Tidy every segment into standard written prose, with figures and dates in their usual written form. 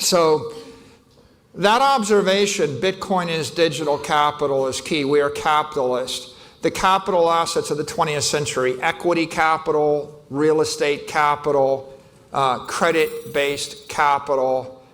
So that observation, Bitcoin is digital capital, is key. We are capitalists. The capital assets of the 20th century, equity capital, real estate capital, credit-based capital.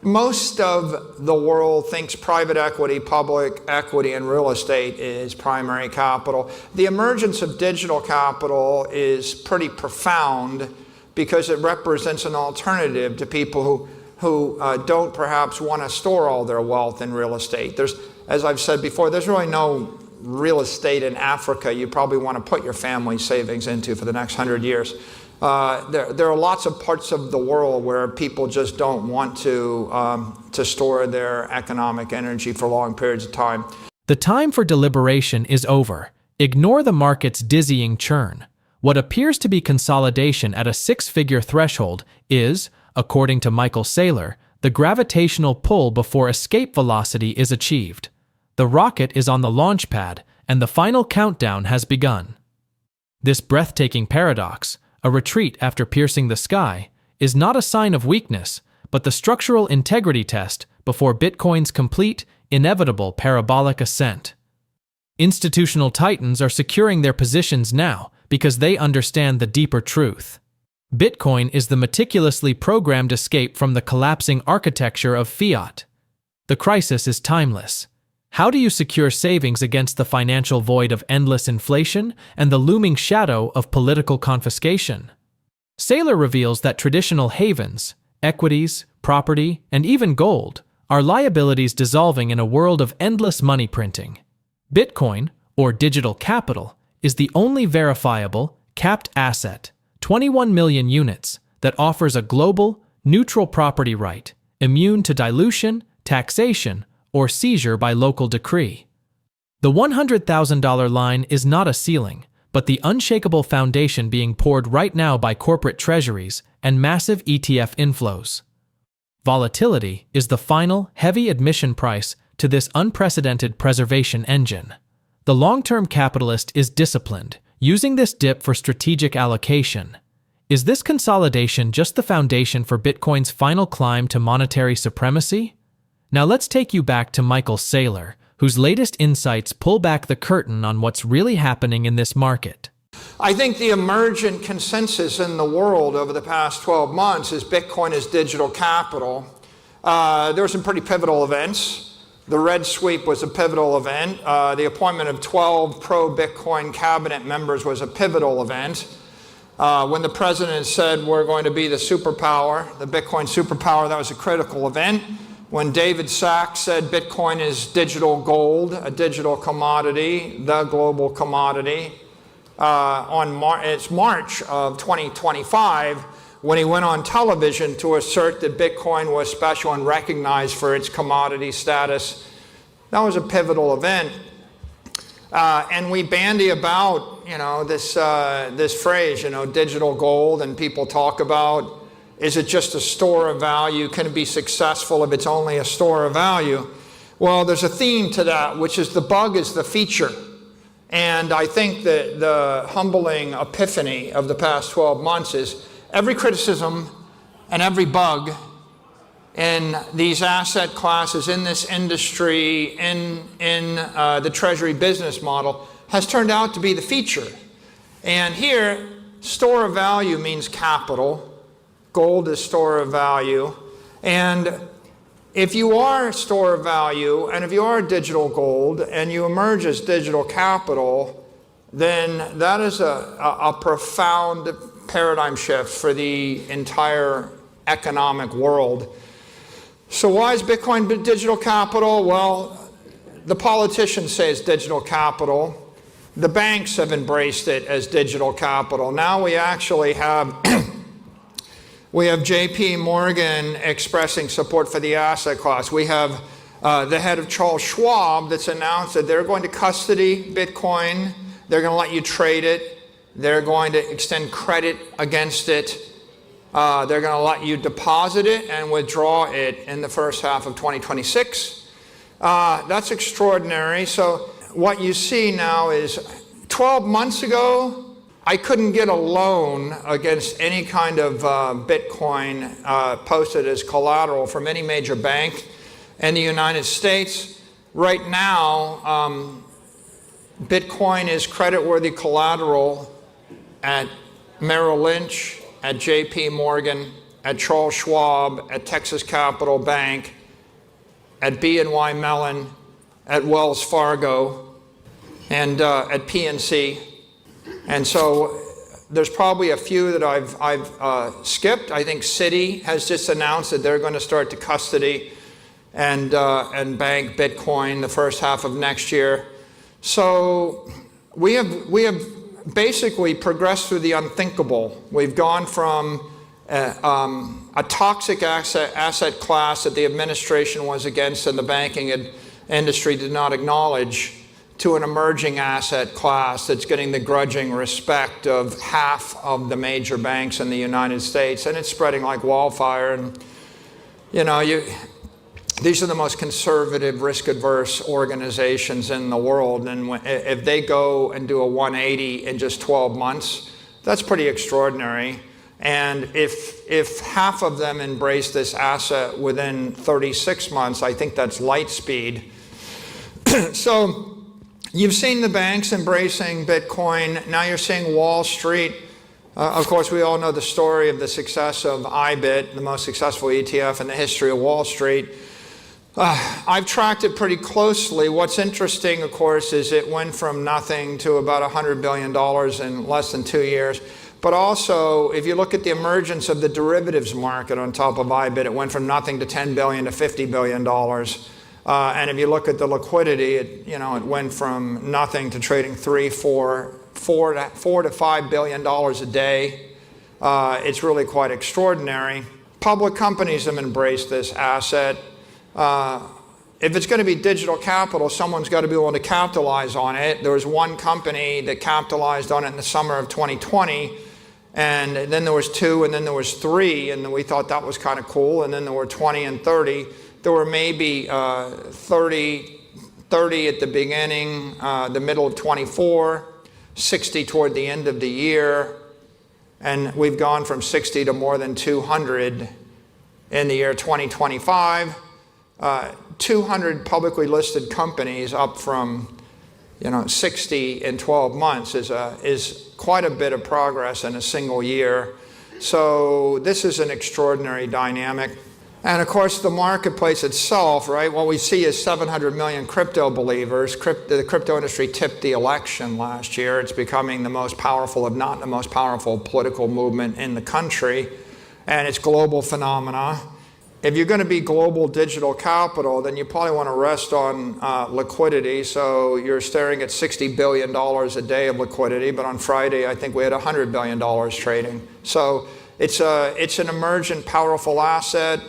Most of the world thinks private equity, public equity, and real estate is primary capital. The emergence of digital capital is pretty profound because it represents an alternative to people who don't perhaps want to store all their wealth in real estate. There's, as I've said before, there's really no real estate in Africa you probably want to put your family savings into for the next 100 years. There are lots of parts of the world where people just don't want to store their economic energy for long periods of time. The time for deliberation is over. Ignore the market's dizzying churn. What appears to be consolidation at a six-figure threshold is, according to Michael Saylor, the gravitational pull before escape velocity is achieved. The rocket is on the launch pad, and the final countdown has begun. This breathtaking paradox, a retreat after piercing the sky, is not a sign of weakness, but the structural integrity test before Bitcoin's complete, inevitable parabolic ascent. Institutional titans are securing their positions now because they understand the deeper truth. Bitcoin is the meticulously programmed escape from the collapsing architecture of fiat. The crisis is timeless. How do you secure savings against the financial void of endless inflation and the looming shadow of political confiscation? Saylor reveals that traditional havens, equities, property, and even gold are liabilities dissolving in a world of endless money printing. Bitcoin, or digital capital, is the only verifiable, capped asset, 21 million units, that offers a global, neutral property right, immune to dilution, taxation, or seizure by local decree. The $100,000 line is not a ceiling, but the unshakable foundation being poured right now by corporate treasuries and massive ETF inflows. Volatility is the final, heavy admission price to this unprecedented preservation engine. The long-term capitalist is disciplined, using this dip for strategic allocation. Is this consolidation just the foundation for Bitcoin's final climb to monetary supremacy? Now let's take you back to Michael Saylor, whose latest insights pull back the curtain on what's really happening in this market. I think the emergent consensus in the world over the past 12 months is Bitcoin is digital capital. There were some pretty pivotal events. The Red Sweep was a pivotal event. The appointment of 12 pro-Bitcoin cabinet members was a pivotal event. When the president said we're going to be the superpower, the Bitcoin superpower, that was a critical event. When David Sachs said Bitcoin is digital gold, a digital commodity, the global commodity, it's March of 2025, when he went on television to assert that Bitcoin was special and recognized for its commodity status. That was a pivotal event. And we bandy about, this phrase, digital gold, and people talk about, is it just a store of value? Can it be successful if it's only a store of value? Well, there's a theme to that, which is the bug is the feature. And I think that the humbling epiphany of the past 12 months is every criticism and every bug in these asset classes, in this industry, in the treasury business model, has turned out to be the feature. And here, store of value means capital. Gold is store of value. And if you are store of value, and if you are digital gold, and you emerge as digital capital, then that is a profound paradigm shift for the entire economic world. So why is Bitcoin digital capital? Well, the politicians say it's digital capital. The banks have embraced it as digital capital. Now we actually have we have JP Morgan expressing support for the asset class. We have the head of Charles Schwab that's announced that they're going to custody Bitcoin. They're going to let you trade it. They're going to extend credit against it. They're going to let you deposit it and withdraw it in the first half of 2026. That's extraordinary. So what you see now is 12 months ago, I couldn't get a loan against any kind of Bitcoin posted as collateral from any major bank in the United States. Right now, Bitcoin is creditworthy collateral at Merrill Lynch, at JP Morgan, at Charles Schwab, at Texas Capital Bank, at BNY Mellon, at Wells Fargo, and at PNC. And so there's probably a few that I've skipped. I think Citi has just announced that they're going to start to custody and bank Bitcoin the first half of next year. So we have basically progressed through the unthinkable. We've gone from a toxic asset class that the administration was against and the banking industry did not acknowledge, to an emerging asset class that's getting the grudging respect of half of the major banks in the United States, and it's spreading like wildfire. And these are the most conservative, risk-averse organizations in the world, and if they go and do a 180 in just 12 months, that's pretty extraordinary. And if half of them embrace this asset within 36 months, I think that's light speed. So you've seen the banks embracing Bitcoin. Now you're seeing Wall Street. Of course, we all know the story of the success of IBIT, the most successful ETF in the history of Wall Street. I've tracked it pretty closely. What's interesting, of course, is it went from nothing to about $100 billion in less than 2 years. But also, if you look at the emergence of the derivatives market on top of IBIT, it went from nothing to $10 billion to $50 billion. And if you look at the liquidity, it went from nothing to trading $4 to $5 billion a day. It's really quite extraordinary. Public companies have embraced this asset. If it's going to be digital capital, someone's got to be able to capitalize on it. There was one company that capitalized on it in the summer of 2020, and then there was 2, and then there was 3, and we thought that was kind of cool, and then there were 20 and 30. There were maybe 30 at the beginning, the middle of 24, 60 toward the end of the year, and we've gone from 60 to more than 200 in the year 2025. 200 publicly listed companies, up from 60 in 12 months, is quite a bit of progress in a single year. So this is an extraordinary dynamic. And of course, the marketplace itself, right? What we see is 700 million crypto believers. The crypto industry tipped the election last year. It's becoming the most powerful, if not the most powerful, political movement in the country. And it's global phenomena. If you're going to be global digital capital, then you probably want to rest on liquidity. So you're staring at $60 billion a day of liquidity. But on Friday, I think we had $100 billion trading. So it's an emergent, powerful asset.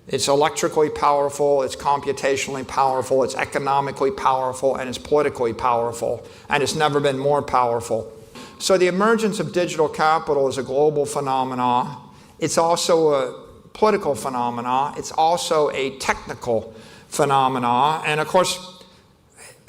It's electrically powerful, it's computationally powerful, it's economically powerful, and it's politically powerful. And it's never been more powerful. So the emergence of digital capital is a global phenomena. It's also a political phenomena. It's also a technical phenomena. And of course,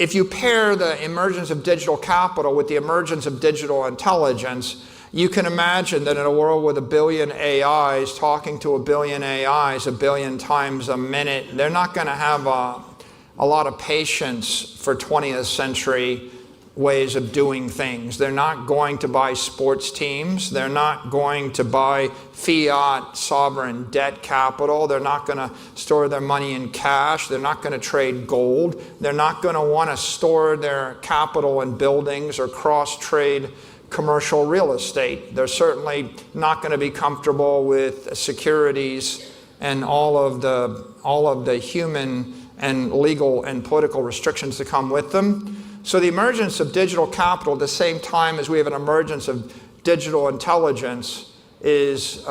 if you pair the emergence of digital capital with the emergence of digital intelligence, you can imagine that in a world with a billion AIs talking to a billion AIs a billion times a minute, they're not going to have a lot of patience for 20th century ways of doing things. They're not going to buy sports teams. They're not going to buy fiat sovereign debt capital. They're not going to store their money in cash. They're not going to trade gold. They're not going to want to store their capital in buildings or cross-trade commercial real estate. They're certainly not going to be comfortable with securities and all of the human and legal and political restrictions that come with them. So the emergence of digital capital at the same time as we have an emergence of digital intelligence is,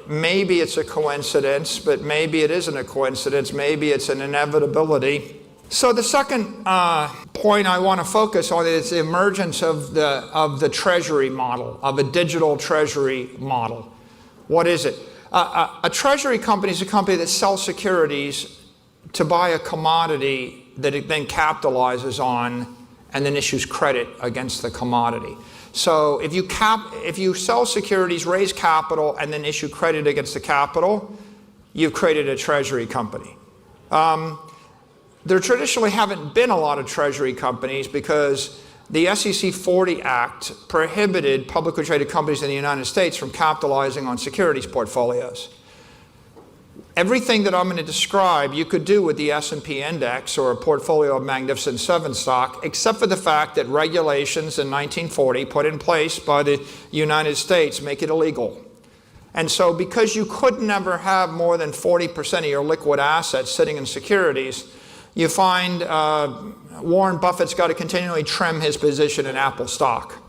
maybe it's a coincidence, but maybe it isn't a coincidence. Maybe it's an inevitability. So the second point I want to focus on is the emergence of the treasury model, of a digital treasury model. What is it? A treasury company is a company that sells securities to buy a commodity that it then capitalizes on and then issues credit against the commodity. So if you sell securities, raise capital, and then issue credit against the capital, you've created a treasury company. There traditionally haven't been a lot of treasury companies because the SEC 40 Act prohibited publicly traded companies in the United States from capitalizing on securities portfolios. Everything that I'm going to describe you could do with the S&P index or a portfolio of Magnificent Seven stock, except for the fact that regulations in 1940 put in place by the United States make it illegal. And so because you could never have more than 40% of your liquid assets sitting in securities, you find Warren Buffett's got to continually trim his position in Apple stock.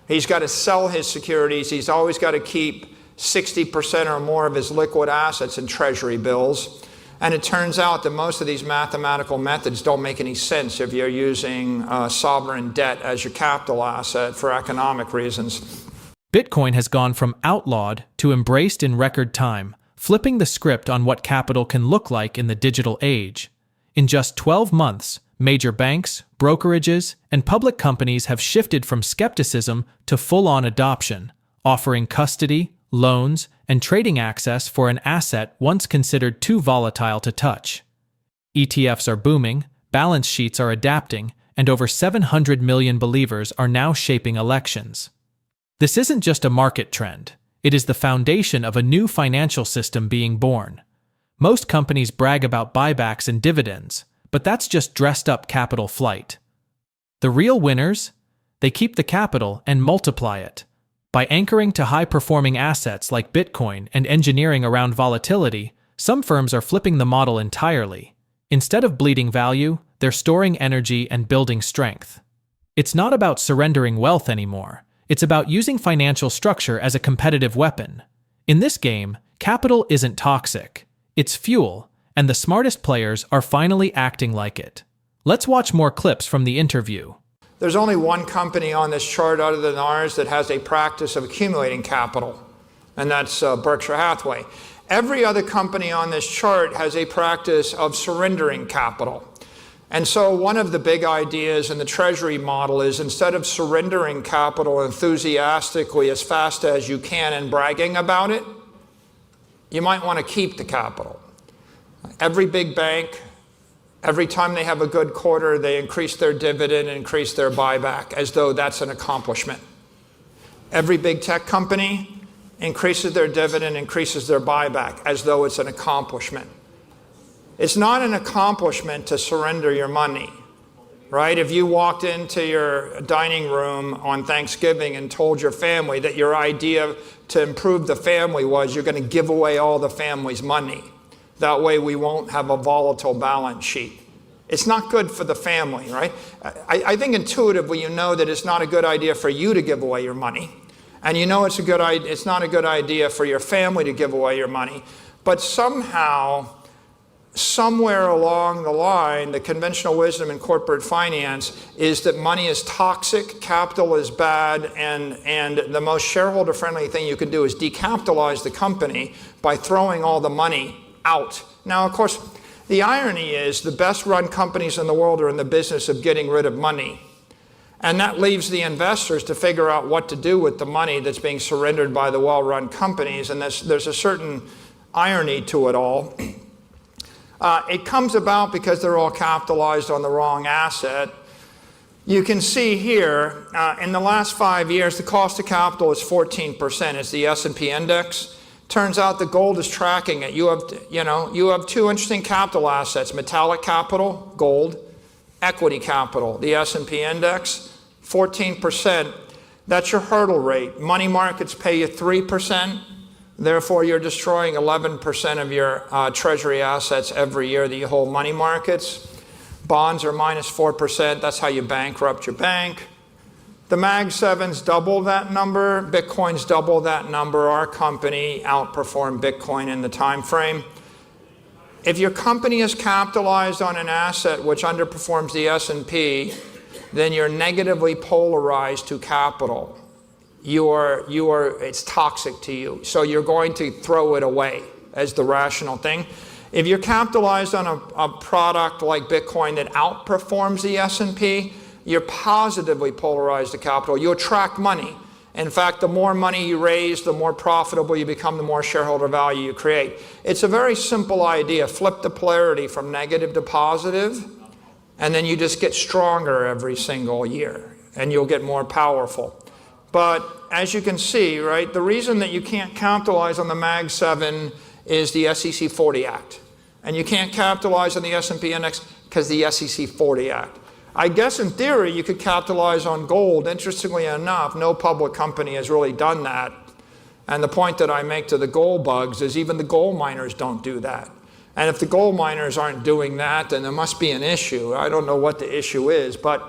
He's got to sell his securities. He's always got to keep 60% or more of his liquid assets in treasury bills. And it turns out that most of these mathematical methods don't make any sense if you're using sovereign debt as your capital asset for economic reasons. Bitcoin has gone from outlawed to embraced in record time, flipping the script on what capital can look like in the digital age. In just 12 months, major banks, brokerages, and public companies have shifted from skepticism to full-on adoption, offering custody, loans, and trading access for an asset once considered too volatile to touch. ETFs are booming, balance sheets are adapting, and over 700 million believers are now shaping elections. This isn't just a market trend, it is the foundation of a new financial system being born. Most companies brag about buybacks and dividends, but that's just dressed-up capital flight. The real winners? They keep the capital and multiply it. By anchoring to high-performing assets like Bitcoin and engineering around volatility, some firms are flipping the model entirely. Instead of bleeding value, they're storing energy and building strength. It's not about surrendering wealth anymore. It's about using financial structure as a competitive weapon. In this game, capital isn't toxic. It's fuel, and the smartest players are finally acting like it. Let's watch more clips from the interview. There's only one company on this chart other than ours that has a practice of accumulating capital, and that's Berkshire Hathaway. Every other company on this chart has a practice of surrendering capital. And so one of the big ideas in the treasury model is instead of surrendering capital enthusiastically as fast as you can and bragging about it, you might want to keep the capital. Every big bank, every time they have a good quarter, they increase their dividend, increase their buyback, as though that's an accomplishment. Every big tech company increases their dividend, increases their buyback, as though it's an accomplishment. It's not an accomplishment to surrender your money, right? If you walked into your dining room on Thanksgiving and told your family that your idea to improve the family was you're going to give away all the family's money. That way we won't have a volatile balance sheet. It's not good for the family, right? I think intuitively you know that it's not a good idea for you to give away your money. And you know it's not a good idea for your family to give away your money. But somehow, somewhere along the line, the conventional wisdom in corporate finance is that money is toxic, capital is bad, and the most shareholder-friendly thing you can do is decapitalize the company by throwing all the money out. Now, of course, the irony is the best-run companies in the world are in the business of getting rid of money. And that leaves the investors to figure out what to do with the money that's being surrendered by the well-run companies, and there's a certain irony to it all. It comes about because they're all capitalized on the wrong asset. You can see here, in the last 5 years, the cost of capital is 14%. It's the S&P index. Turns out the gold is tracking it. You have two interesting capital assets: metallic capital, gold; equity capital, the S&P index. 14%. That's your hurdle rate. Money markets pay you 3%. Therefore, you're destroying 11% of your treasury assets every year that you hold money markets. Bonds are minus 4%. That's how you bankrupt your bank. The Mag 7's double that number. Bitcoin's double that number. Our company outperformed Bitcoin in the time frame. If your company is capitalized on an asset which underperforms the S&P, then you're negatively polarized to capital. It's toxic to you. So you're going to throw it away as the rational thing. If you're capitalized on a product like Bitcoin that outperforms the S&P, you're positively polarized to capital. You attract money. In fact, the more money you raise, the more profitable you become, the more shareholder value you create. It's a very simple idea. Flip the polarity from negative to positive, and then you just get stronger every single year, and you'll get more powerful. But as you can see, right, the reason that you can't capitalize on the Mag 7 is the SEC 40 Act. And you can't capitalize on the S&P index because the SEC 40 Act. I guess in theory you could capitalize on gold. Interestingly enough, no public company has really done that. And the point that I make to the gold bugs is even the gold miners don't do that. And if the gold miners aren't doing that, then there must be an issue. I don't know what the issue is, but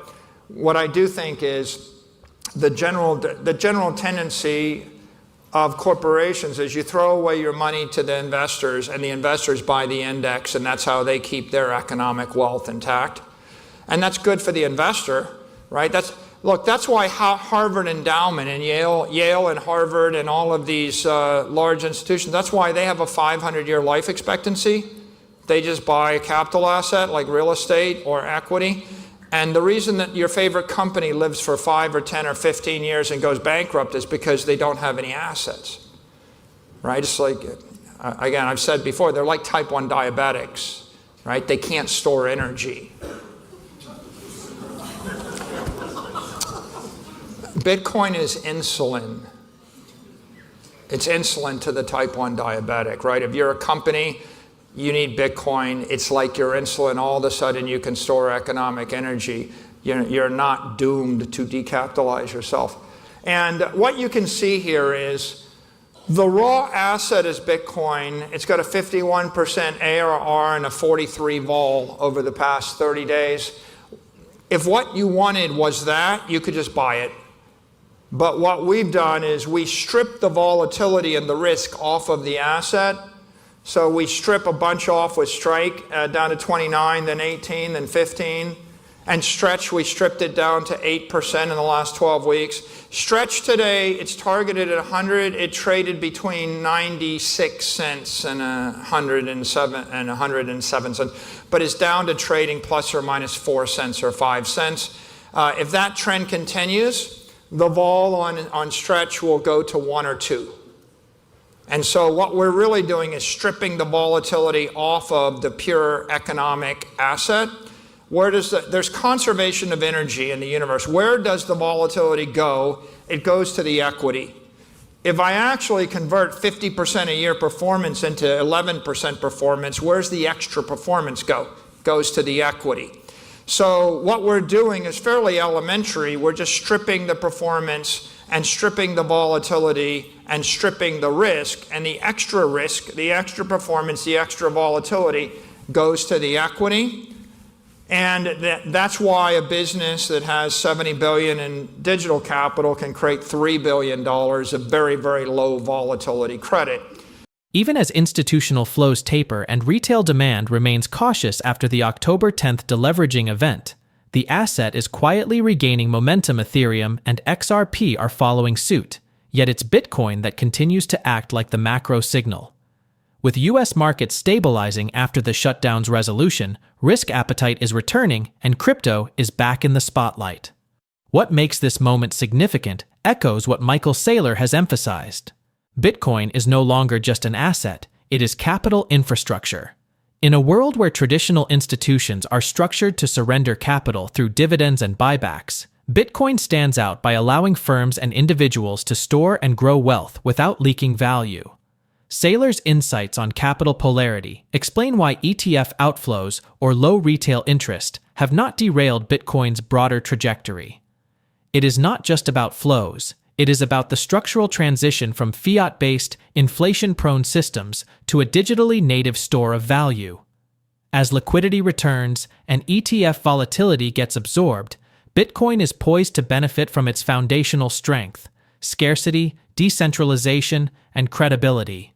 what I do think is the general tendency of corporations is you throw away your money to the investors, and the investors buy the index, and that's how they keep their economic wealth intact. And that's good for the investor, right? That's why Harvard Endowment and Yale and Harvard and all of these large institutions, that's why they have a 500-year life expectancy. They just buy a capital asset like real estate or equity. And the reason that your favorite company lives for 5 or 10 or 15 years and goes bankrupt is because they don't have any assets, right? It's like, again, I've said before, they're like type 1 diabetics, right? They can't store energy. Bitcoin is insulin. It's insulin to the type 1 diabetic, right? If you're a company, you need Bitcoin. It's like your insulin. All of a sudden, you can store economic energy. You're not doomed to decapitalize yourself. And what you can see here is the raw asset is Bitcoin. It's got a 51% ARR and a 43 vol over the past 30 days. If what you wanted was that, you could just buy it. But what we've done is we strip the volatility and the risk off of the asset. So we strip a bunch off with Strike down to 29, then 18, then 15. And Stretch, we stripped it down to 8% in the last 12 weeks. Stretch today, it's targeted at 100. It traded between 96 cents and 107 cents. But it's down to trading plus or minus 4 cents or 5 cents. If that trend continues, the vol on Stretch will go to 1 or 2. And so what we're really doing is stripping the volatility off of the pure economic asset. There's conservation of energy in the universe. Where does the volatility go? It goes to the equity. If I actually convert 50% a year performance into 11% performance, where's the extra performance go? Goes to the equity. So what we're doing is fairly elementary. We're just stripping the performance and stripping the volatility and stripping the risk. And the extra risk, the extra performance, the extra volatility goes to the equity. And that's why a business that has $70 billion in digital capital can create $3 billion of very, very low volatility credit. Even as institutional flows taper and retail demand remains cautious after the October 10th deleveraging event, the asset is quietly regaining momentum. Ethereum and XRP are following suit, yet it's Bitcoin that continues to act like the macro signal. With U.S. markets stabilizing after the shutdown's resolution, risk appetite is returning and crypto is back in the spotlight. What makes this moment significant echoes what Michael Saylor has emphasized. Bitcoin is no longer just an asset, it is capital infrastructure. In a world where traditional institutions are structured to surrender capital through dividends and buybacks, Bitcoin stands out by allowing firms and individuals to store and grow wealth without leaking value. Saylor's insights on capital polarity explain why ETF outflows or low retail interest have not derailed Bitcoin's broader trajectory. It is not just about flows. It is about the structural transition from fiat-based, inflation-prone systems to a digitally native store of value. As liquidity returns and ETF volatility gets absorbed, Bitcoin is poised to benefit from its foundational strength, scarcity, decentralization, and credibility.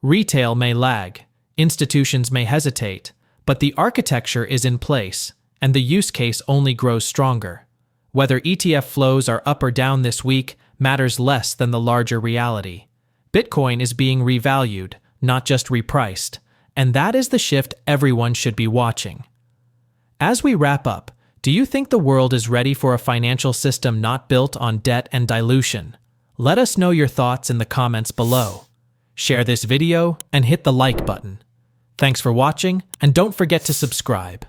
Retail may lag, institutions may hesitate, but the architecture is in place, and the use case only grows stronger. Whether ETF flows are up or down this week matters less than the larger reality. Bitcoin is being revalued, not just repriced, and that is the shift everyone should be watching. As we wrap up, Do you think the world is ready for a financial system not built on debt and dilution? Let us know your thoughts in the comments below. Share this video and hit the like button. Thanks for watching, and don't forget to subscribe.